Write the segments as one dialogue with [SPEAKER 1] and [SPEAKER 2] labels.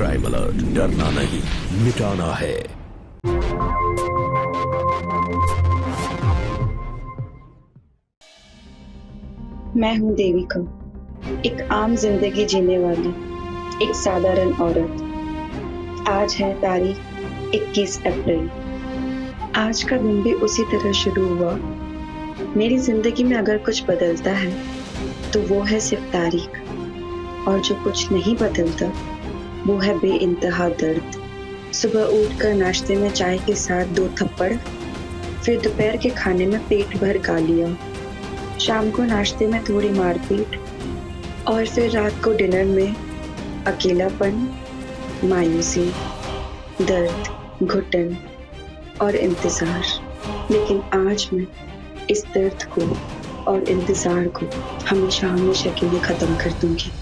[SPEAKER 1] Crime alert, डरना नहीं मिटाना है।
[SPEAKER 2] मैं हूँ देविका, एक आम जिंदगी जीने वाली एक साधारण औरत। आज है तारीख 21 अप्रैल। आज का दिन भी उसी तरह शुरू हुआ। मेरी जिंदगी में अगर कुछ बदलता है तो वो है सिर्फ तारीख, और जो कुछ नहीं बदलता वो है बेइंतहा दर्द। सुबह उठकर नाश्ते में चाय के साथ 2 थप्पड़, फिर दोपहर के खाने में पेट भर गालियां, शाम को नाश्ते में थोड़ी मारपीट, और फिर रात को डिनर में अकेलापन, मायूसी, दर्द, घुटन और इंतजार। लेकिन आज मैं इस दर्द को और इंतजार को हमेशा हमेशा के लिए खत्म कर दूंगी।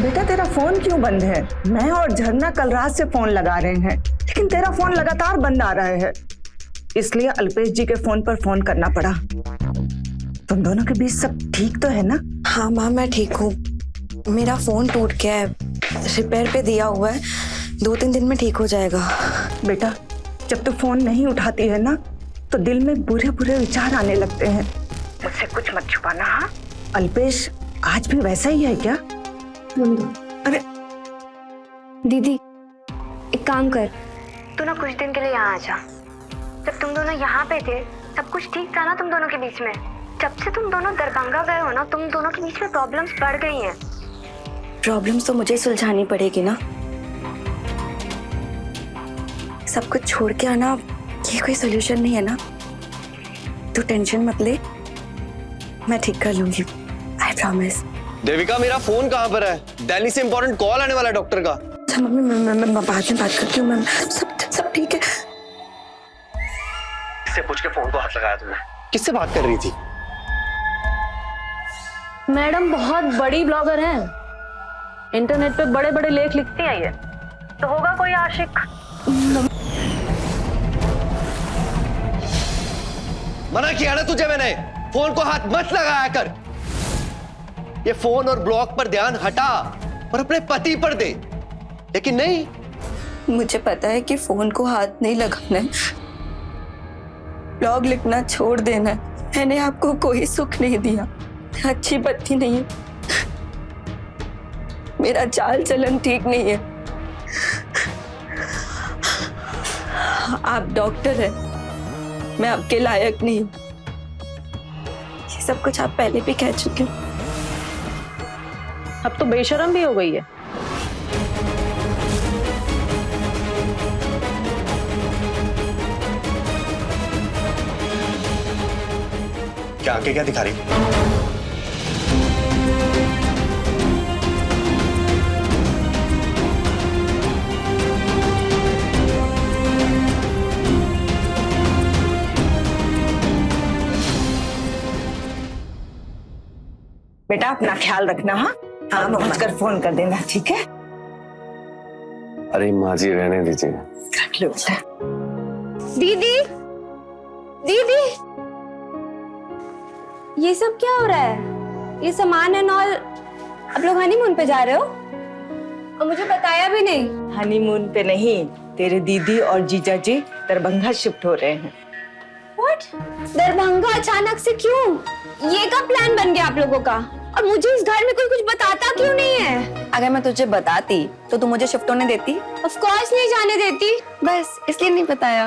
[SPEAKER 3] बेटा तेरा फोन क्यों बंद है? मैं और झरना कल रात से फोन लगा रहे हैं, लेकिन तेरा फोन लगातार बंद आ रहा है। इसलिए अल्पेश जी के फोन पर फोन करना पड़ा। तुम दोनों के बीच सब ठीक तो है ना?
[SPEAKER 4] हाँ माँ, मैं ठीक हूँ। मेरा फोन टूट गया है, रिपेयर पे दिया हुआ है, 2-3 दिन में ठीक हो जाएगा।
[SPEAKER 3] बेटा जब तू फोन नहीं उठाती है ना तो दिल में बुरे बुरे विचार आने लगते हैं। मुझसे कुछ मत छुपाना। हाँ, अल्पेश आज भी वैसा ही है क्या?
[SPEAKER 4] अरे
[SPEAKER 5] दीदी एक काम कर, तू ना कुछ दिन के लिए यहाँ आ जा। जब तुम दोनों यहाँ पे थे सब कुछ ठीक था ना तुम दोनों के बीच में। जब से तुम दोनों दरभंगा गए हो ना, तुम दोनों के बीच में प्रॉब्लम्स बढ़ गई हैं।
[SPEAKER 4] प्रॉब्लम्स तो मुझे सुलझानी पड़ेगी ना। सब कुछ छोड़ के आना ये कोई सोल्यूशन नहीं है ना। तू टेंशन मत ले, मैं ठीक कर लूंगी, आई प्रॉमिस।
[SPEAKER 6] देविका मेरा फोन कहाँ पर है? दिल्ली से इंपॉर्टेंट कॉल आने वाला है डॉक्टर का।
[SPEAKER 4] अच्छा मम्मी, मैं बाद में बात करती हूँ। मैम सब ठीक है।
[SPEAKER 6] किससे पूछ के फोन को हाथ लगाया तुमने? किससे बात कर रही थी?
[SPEAKER 7] मैडम बहुत बड़ी ब्लॉगर हैं, इंटरनेट पे बड़े बड़े लेख लिखती हैं ये, तो होगा कोई आशिक।
[SPEAKER 6] मना किया ना तुझे मैंने, फोन को हाथ मत लगाया कर। ये फोन और ब्लॉग पर ध्यान हटा और अपने पति पर दे, लेकिन नहीं।
[SPEAKER 4] मुझे पता है कि फोन को हाथ नहीं लगाना है, ब्लॉग लिखना छोड़ देना है। मैंने आपको कोई सुख नहीं दिया, अच्छी पत्नी नहीं है, मेरा चाल चलन ठीक नहीं है। आप डॉक्टर हैं, मैं आपके लायक नहीं हूं। ये सब कुछ आप पहले भी कह चुके हैं।
[SPEAKER 7] अब तो बेशरम भी हो गई है।
[SPEAKER 6] क्या आगे क्या दिखा रही?
[SPEAKER 3] बेटा अपना ख्याल रखना। हाँ हाँ, पहुंच कर फोन कर देना, ठीक है?
[SPEAKER 6] अरे माँ जी रहने दीजिए।
[SPEAKER 3] कर लो बेटा।
[SPEAKER 5] दीदी दीदी ये सब क्या हो रहा है? ये सामान एंड ऑल, आप लोग हनीमून पे जा रहे हो और मुझे बताया भी नहीं।
[SPEAKER 3] हनीमून पे नहीं, तेरे दीदी और जीजा जी दरभंगा शिफ्ट हो रहे हैं।
[SPEAKER 5] व्हाट? दरभंगा अचानक से क्यों? ये कब प्लान बन गया आप लोगों का? और मुझे इस घर में कोई कुछ बताता क्यों नहीं है?
[SPEAKER 4] अगर मैं तुझे बताती तो तू मुझे शिफ्ट होने देती?
[SPEAKER 5] ऑफ कोर्स नहीं जाने देती,
[SPEAKER 4] बस इसलिए नहीं बताया।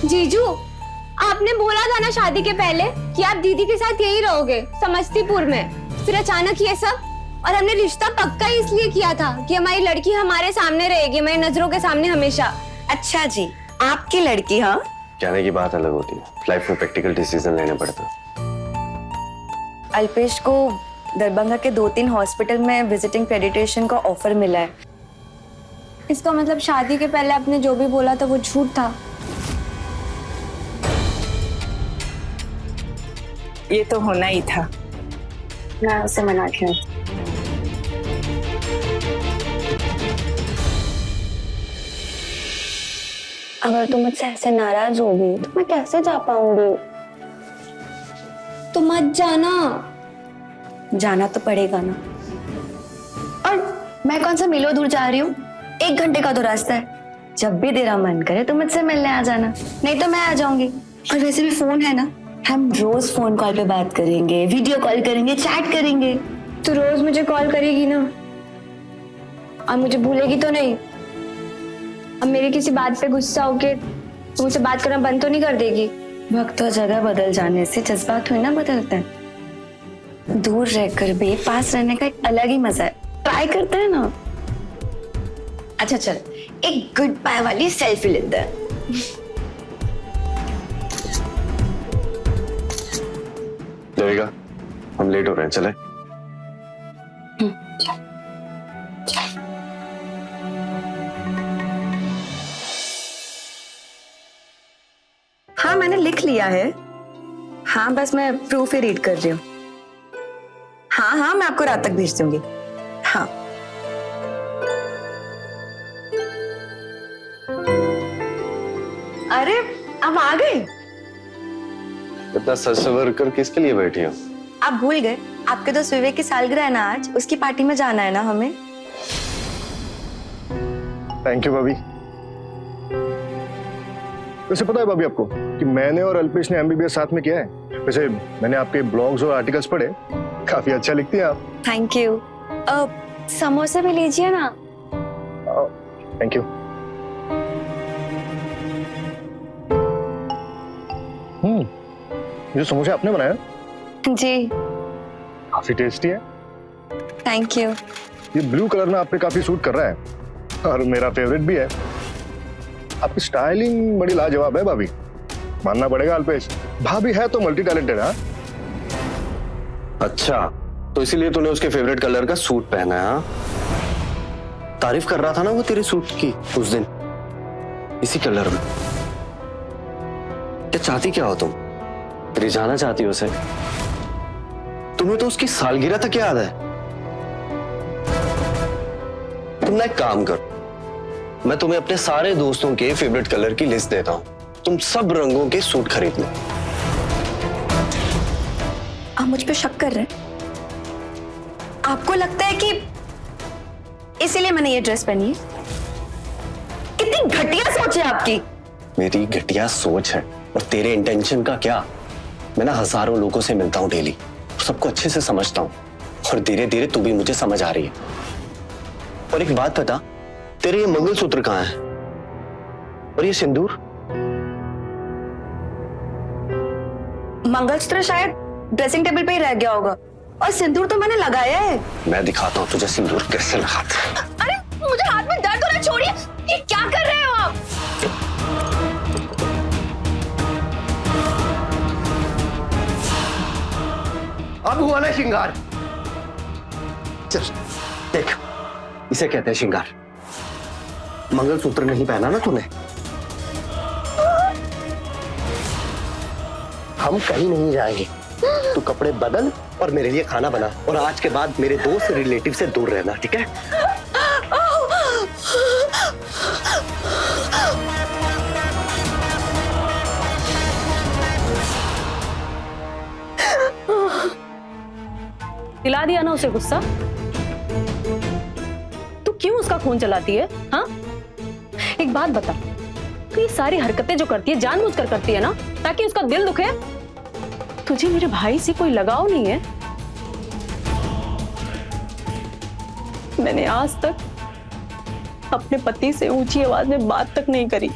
[SPEAKER 5] जीजू आपने बोला था ना शादी के पहले कि आप दीदी के साथ यही रहोगे समस्तीपुर में, फिर अचानक ये सब। और हमने रिश्ता पक्का इसलिए किया था कि हमारी लड़की हमारे सामने रहेगी, हमारी नजरों के सामने हमेशा।
[SPEAKER 4] अच्छा जी, आपकी लड़की? हाँ
[SPEAKER 8] कहने की बात अलग होती है, लाइफ में प्रैक्टिकल डिसीजन लेने पड़ते हैं।
[SPEAKER 4] अल्पेश को दरभंगा के 2-3 हॉस्पिटल में विजिटिंग क्रेडिटेशन का ऑफर मिला है।
[SPEAKER 5] इसका मतलब शादी के पहले आपने जो भी बोला था वो झूठ था।
[SPEAKER 3] ये तो होना ही था।
[SPEAKER 4] मैं उसे मना किया। अगर तुम मुझसे ऐसे नाराज होगी तो मैं कैसे जा पाऊंगी?
[SPEAKER 5] तो मत जाना।
[SPEAKER 4] जाना तो पड़ेगा ना। और मैं कौन सा मीलों दूर जा रही हूँ? 1 घंटे का तो रास्ता है। जब भी तेरा मन करे तो मुझसे मिलने आ जाना, नहीं तो मैं आ जाऊंगी। और वैसे भी फोन है ना, हम रोज फोन कॉल पे बात करेंगे, वीडियो कॉल करेंगे, चैट करेंगे।
[SPEAKER 5] तो रोज मुझे कॉल करेगी ना, और मुझे भूलेगी तो नहीं? अब मेरी किसी बात पे गुस्सा होके तो मुझसे बात करना बंद तो नहीं कर देगी?
[SPEAKER 4] वक्त और जगह बदल जाने से जज्बात थोड़ी ना बदलते हैं। दूर रहकर भी पास रहने का एक अलग ही मजा है। ट्राई करते हैं ना। अच्छा चल, एक गुड बाय वाली सेल्फी लेते हैं।
[SPEAKER 8] देविका, हम लेट हो रहे हैं, चले?
[SPEAKER 4] हाँ मैंने लिख लिया है। हाँ बस मैं प्रूफ ही रीड कर रही हूँ। हाँ मैं आपको रात तक भेज दूंगी। हाँ अरे अब आ गए?
[SPEAKER 8] इतना सज सवर कर किसके लिए बैठी हो?
[SPEAKER 4] आप भूल गए? आपके दोस्त विवेक की सालगिरह है ना आज, उसकी पार्टी में जाना है ना हमें।
[SPEAKER 9] थैंक यू भाभी। वैसे पता है भाभी आपको कि मैंने और अल्पेश ने एमबीबीएस साथ में किया है। वैसे मैंने आपके ब्लॉग्स और आर्टिकल्स पढ़े, काफी अच्छा लिखती हैं आप।
[SPEAKER 4] Thank you. समोसे भी लीजिए ना।
[SPEAKER 9] Thank you. ये समोसे आपने बनाया?
[SPEAKER 4] जी
[SPEAKER 9] काफी टेस्टी है।
[SPEAKER 4] Thank you.
[SPEAKER 9] ये ब्लू कलर ना आप पे काफी सूट कर रहा है और मेरा फेवरेट भी है। आपकी स्टाइलिंग बड़ी लाजवाब है भाभी, मानना पड़ेगा अल्पेश। भाभी है तो मल्टी टैलेंटेड। हाँ
[SPEAKER 8] अच्छा, तो इसीलिए तूने उसके फेवरेट कलर का सूट पहना है? हाँ? तारीफ कर रहा था ना वो तेरे सूट की उस दिन, इसी कलर में। क्या चाहती क्या हो तुम? रिझाना चाहती हो उसे? तुम्हें तो उसकी सालगिरह तक याद है। तुम ना एक काम करो, मैं तुम्हें अपने सारे दोस्तों के फेवरेट कलर की लिस्ट देता हूं, तुम सब रंगों के सूट खरीद लो।
[SPEAKER 4] आप मुझ पे शक कर रहे हैं? आपको लगता है कि इसीलिए मैंने ये ड्रेस पहनी है? कितनी घटिया सोच है आपकी।
[SPEAKER 8] मेरी घटिया सोच है और तेरे इंटेंशन का क्या? मैं ना हजारों लोगों से मिलता हूं डेली, सबको अच्छे से समझता हूं और धीरे धीरे तू भी मुझे समझ आ रही है। और एक बात बता, तेरे ये मंगलसूत्र कहाँ है और ये सिंदूर?
[SPEAKER 4] मंगलसूत्र शायद ड्रेसिंग टेबल पे ही रह गया होगा, और सिंदूर तो मैंने लगाया है।
[SPEAKER 8] मैं दिखाता हूँ तुझे सिंदूर कैसे लगाते हैं।
[SPEAKER 5] अरे मुझे हाथ में दर्द हो रहा है, छोड़िए। ये क्या कर रहे हो आप?
[SPEAKER 6] अब हुआ ना श्रृंगार।
[SPEAKER 8] चल देख, इसे कहते हैं श्रृंगार। मंगलसूत्र नहीं पहना ना तूने? हम कहीं नहीं जाएंगे, तू कपड़े बदल और मेरे लिए खाना बना, और आज के बाद मेरे दोस्त रिलेटिव से दूर रहना, ठीक है?
[SPEAKER 7] दिला दिया ना उसे गुस्सा? तू क्यों उसका खून चलाती है? हाँ, एक बात बता, तू ये सारी हरकतें जो करती है जानबूझकर करती है ना, ताकि उसका दिल दुखे? तुझे मेरे भाई से कोई लगाव नहीं है? मैंने आज तक अपने पति से ऊंची आवाज में बात तक नहीं करी।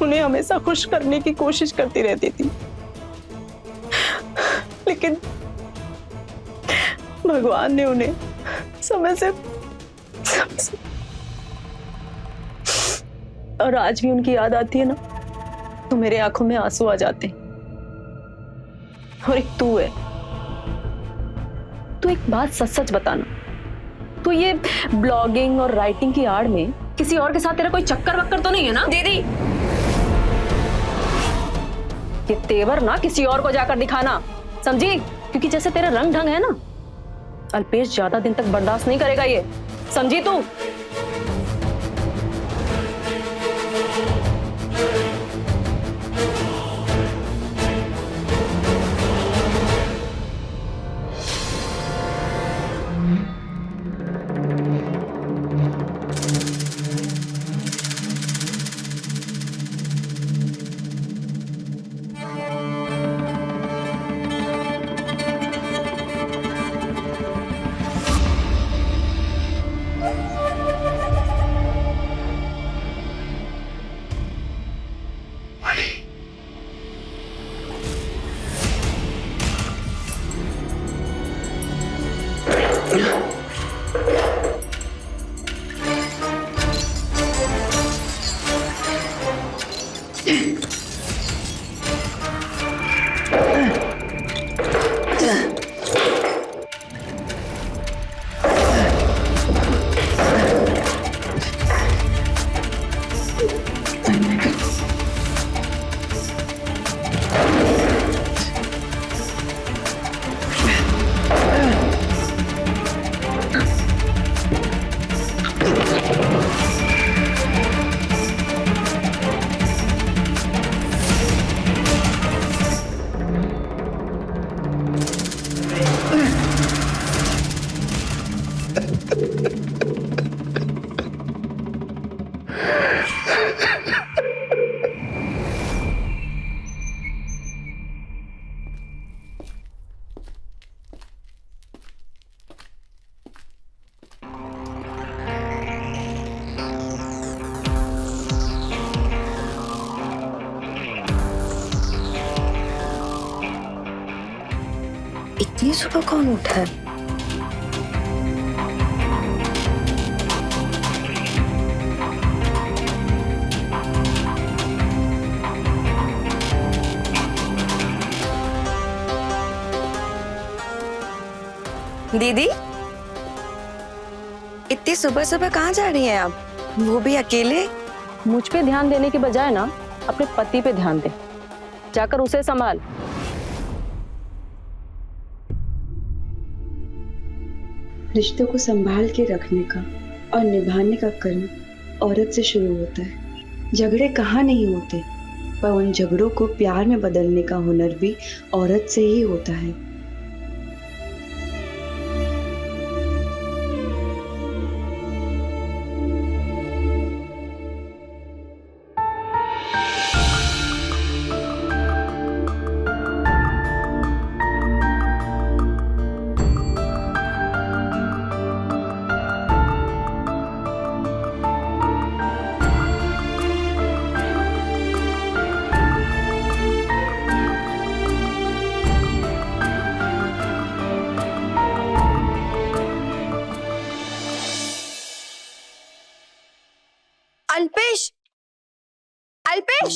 [SPEAKER 7] उन्हें हमेशा खुश करने की कोशिश करती रहती थी, लेकिन भगवान ने उन्हें समय से और आज भी उनकी याद आती है ना, तो मेरे आंखों में आंसू आ जाते। और एक तू है, तू एक बात सच सच बताना, तो ये ब्लॉगिंग और राइटिंग की आड़ में किसी और के साथ तेरा कोई चक्कर वक्कर तो नहीं है ना?
[SPEAKER 4] दीदी
[SPEAKER 7] ये तेवर ना किसी और को जाकर दिखाना, समझी? क्योंकि जैसे तेरा रंग ढंग है ना, अल्पेश ज्यादा दिन तक बर्दाश्त नहीं करेगा ये, समझी तू?
[SPEAKER 4] इतनी सुबह कौन उठा है? दीदी इतनी सुबह सुबह कहाँ जा रही हैं आप, वो भी अकेले?
[SPEAKER 7] मुझ पे ध्यान देने की बजाय ना अपने पति पे ध्यान दे, जाकर उसे संभाल।
[SPEAKER 2] रिश्तों को संभाल के रखने का और निभाने का कर्म औरत से शुरू होता है। झगड़े कहाँ नहीं होते, पर उन झगड़ों को प्यार में बदलने का हुनर भी औरत से ही होता है।
[SPEAKER 4] अल्पेश, अल्पेश,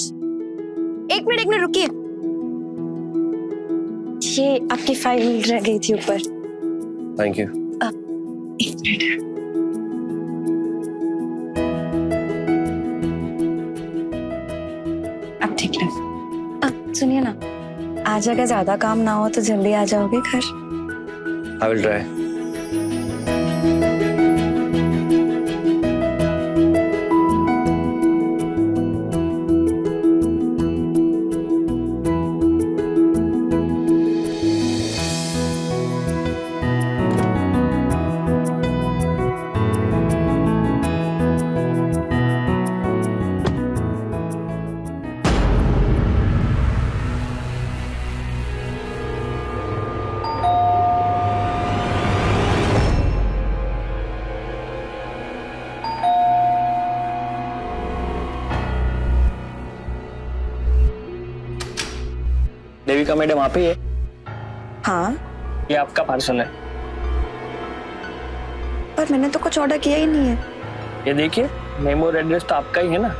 [SPEAKER 4] एक मिनट रुकिए। ये आपकी फाइल रह गई थी ऊपर।
[SPEAKER 6] Thank you.
[SPEAKER 2] एक मिनट। अब ठीक है।
[SPEAKER 4] सुनिए ना, आज अगर ज्यादा काम ना हो तो जल्दी आ जाओगे घर?
[SPEAKER 6] I will try.
[SPEAKER 10] Devika madam आप ही है?
[SPEAKER 4] हाँ,
[SPEAKER 10] ये आपका पार्सल है।
[SPEAKER 4] पर मैंने तो कुछ ऑर्डर किया ही नहीं है।
[SPEAKER 10] ये देखिए, नेम और एड्रेस तो आपका ही है ना?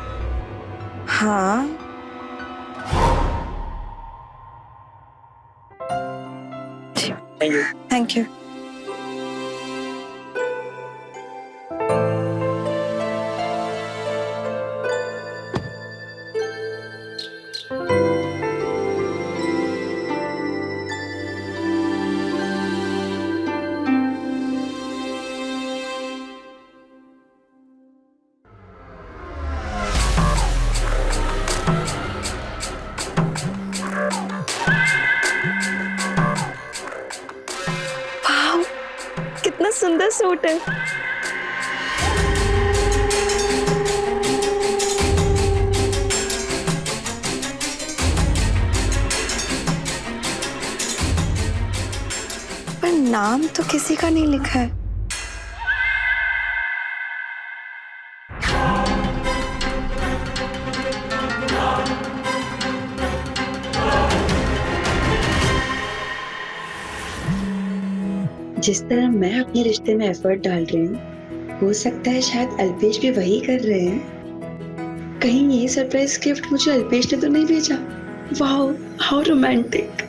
[SPEAKER 4] हाँ,
[SPEAKER 10] थैंक यू।
[SPEAKER 4] Thank you. वाह, कितना सुंदर सूट है। पर नाम तो किसी का नहीं लिखा है।
[SPEAKER 2] जिस तरह मैं अपने रिश्ते में एफर्ट डाल रही हूँ, हो सकता है शायद अल्पेश भी वही कर रहे हैं। कहीं ये सरप्राइज गिफ्ट मुझे अल्पेश ने तो नहीं भेजा? वाह, हाउ रोमांटिक।